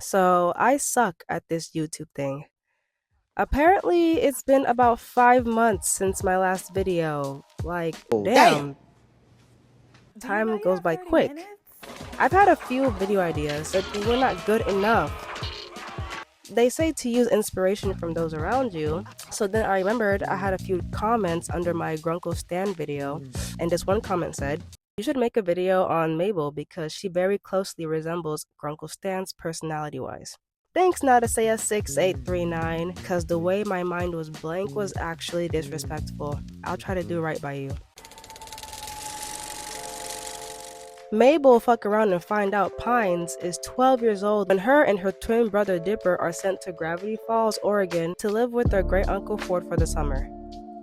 So I suck at this YouTube thing. Apparently, it's been about 5 months since my last video. Like, Oh, damn! damn, Do you time know you goes have by 30 quick. minutes? I've had a few video ideas, but they were not good enough. They say to use inspiration from those around you. So then I remembered I had a few comments under my Grunkle Stan video, and this one comment said, "You should make a video on Mabel because she very closely resembles Grunkle Stan's personality wise." Thanks Nadasea 6839, cause the way my mind was blank was actually disrespectful. I'll try to do right by you. Mabel fuck around and find out Pines is 12 years old when her and her twin brother Dipper are sent to Gravity Falls, Oregon to live with their great uncle Ford for the summer.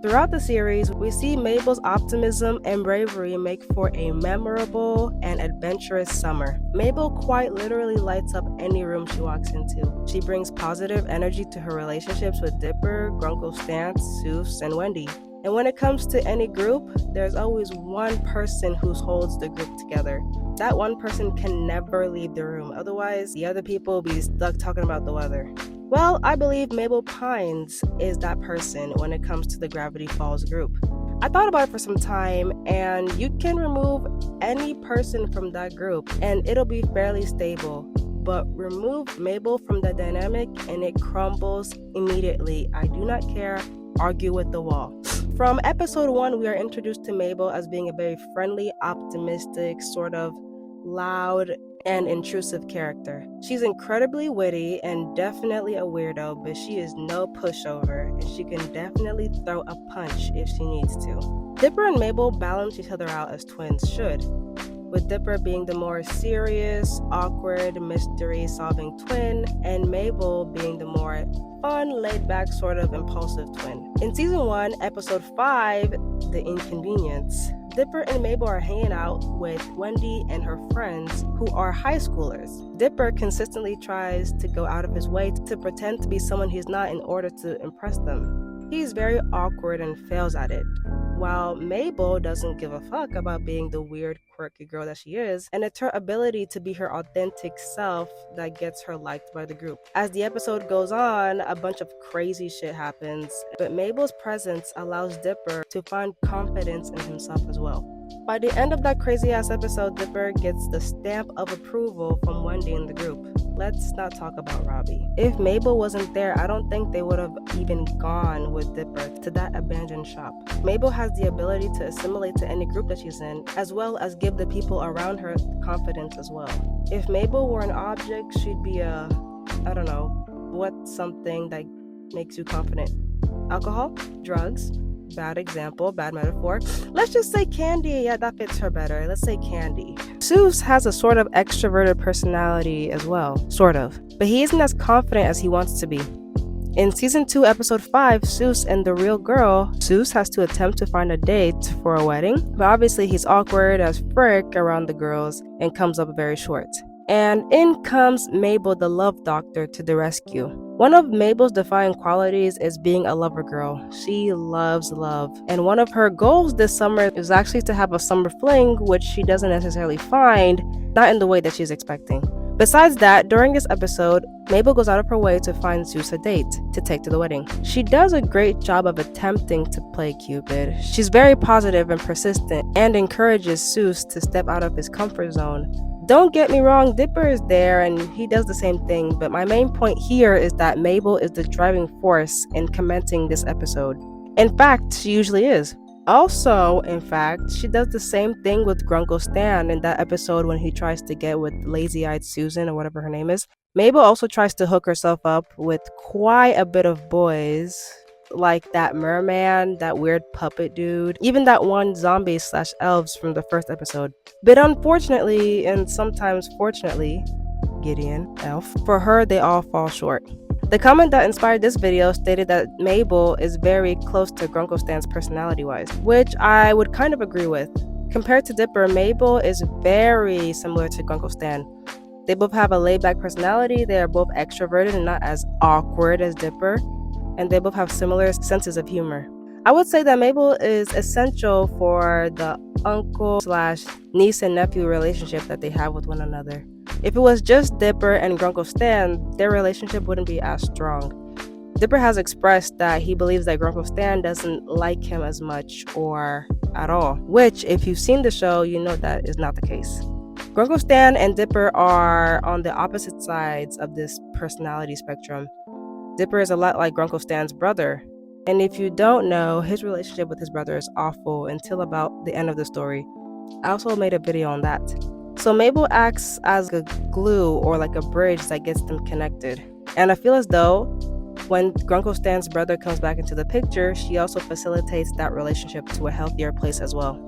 Throughout the series, we see Mabel's optimism and bravery make for a memorable and adventurous summer. Mabel quite literally lights up any room she walks into. She brings positive energy to her relationships with Dipper, Grunkle Stance, Seuss, and Wendy. And when it comes to any group, there's always one person who holds the group together. That one person can never leave the room, otherwise, the other people will be stuck talking about the weather. Well, I believe Mabel Pines is that person when it comes to the Gravity Falls group. I thought about it for some time, and you can remove any person from that group and it'll be fairly stable. But remove Mabel from the dynamic and it crumbles immediately. I do not care. Argue with the wall. From episode 1, we are introduced to Mabel as being a very friendly, optimistic, sort of loud, and intrusive character. She's incredibly witty and definitely a weirdo, but she is no pushover, and she can definitely throw a punch if she needs to. Dipper and Mabel balance each other out as twins should, with Dipper being the more serious, awkward, mystery-solving twin, and Mabel being the more fun, laid-back, sort of impulsive twin. In Season 1, Episode 5, The Inconvenience, Dipper and Mabel are hanging out with Wendy and her friends who are high schoolers. Dipper consistently tries to go out of his way to pretend to be someone he's not in order to impress them. He's very awkward and fails at it, while Mabel doesn't give a fuck about being the weird, quirky girl that she is, and it's her ability to be her authentic self that gets her liked by the group. As the episode goes on, a bunch of crazy shit happens, but Mabel's presence allows Dipper to find confidence in himself as well. By the end of that crazy ass episode, Dipper gets the stamp of approval from Wendy in the group. Let's not talk about Robbie. If Mabel wasn't there, I don't think they would have even gone with Dipper to that abandoned shop. Mabel has the ability to assimilate to any group that she's in, as well as give the people around her confidence as well. If Mabel were an object, she'd be I don't know, what's something that makes you confident? Alcohol? Drugs? Bad example, bad metaphor. Let's just say candy. Yeah, that fits her better. Let's say candy. Seuss has a sort of extroverted personality as well, sort of. But he isn't as confident as he wants to be. In Season 2, Episode 5, Seuss and the Real Girl, Seuss has to attempt to find a date for a wedding, but obviously he's awkward as frick around the girls and comes up very short. And in comes Mabel the Love Doctor to the rescue. One of Mabel's defining qualities is being a lover girl. She loves love. And one of her goals this summer is actually to have a summer fling, which she doesn't necessarily find, not in the way that she's expecting. Besides that, during this episode, Mabel goes out of her way to find Zeus a date to take to the wedding. She does a great job of attempting to play Cupid. She's very positive and persistent and encourages Zeus to step out of his comfort zone. Don't get me wrong, Dipper is there and he does the same thing, but my main point here is that Mabel is the driving force in commencing this episode. In fact, she usually is. Also, in fact, she does the same thing with Grunkle Stan in that episode when he tries to get with lazy-eyed Susan or whatever her name is. Mabel also tries to hook herself up with quite a bit of boys, like that merman, that weird puppet dude, even that one zombie/elves from the first episode. But unfortunately, and sometimes fortunately, Gideon, elf, for her they all fall short. The comment that inspired this video stated that Mabel is very close to Grunkle Stan's personality-wise, which I would kind of agree with. Compared to Dipper, Mabel is very similar to Grunkle Stan. They both have a laid-back personality, they are both extroverted and not as awkward as Dipper, and they both have similar senses of humor. I would say that Mabel is essential for the uncle/niece and nephew relationship that they have with one another. If it was just Dipper and Grunkle Stan, their relationship wouldn't be as strong. Dipper has expressed that he believes that Grunkle Stan doesn't like him as much or at all, which, if you've seen the show, you know that is not the case. Grunkle Stan and Dipper are on the opposite sides of this personality spectrum. Dipper is a lot like Grunkle Stan's brother, and if you don't know, his relationship with his brother is awful until about the end of the story. I also made a video on that. So Mabel acts as a glue or like a bridge that gets them connected. And I feel as though when Grunkle Stan's brother comes back into the picture, she also facilitates that relationship to a healthier place as well.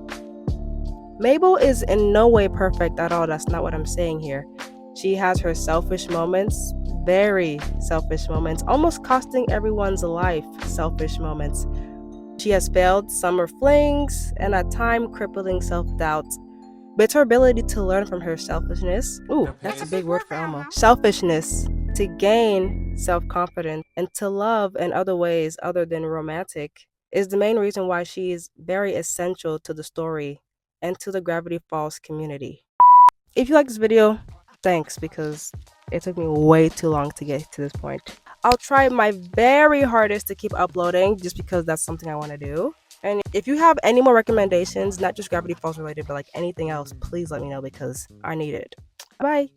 Mabel is in no way perfect at all. That's not what I'm saying here. She has her selfish moments, very selfish moments, almost costing everyone's life selfish moments. She has failed summer flings and at times crippling self-doubt. But it's her ability to learn from her selfishness. Ooh, that's a big word for Elmo. Selfishness, to gain self-confidence and to love in other ways other than romantic is the main reason why she is very essential to the story and to the Gravity Falls community. If you like this video, thanks, because it took me way too long to get to this point. I'll try my very hardest to keep uploading just because that's something I want to do. And if you have any more recommendations, not just Gravity Falls related, but like anything else, please let me know because I need it. Bye.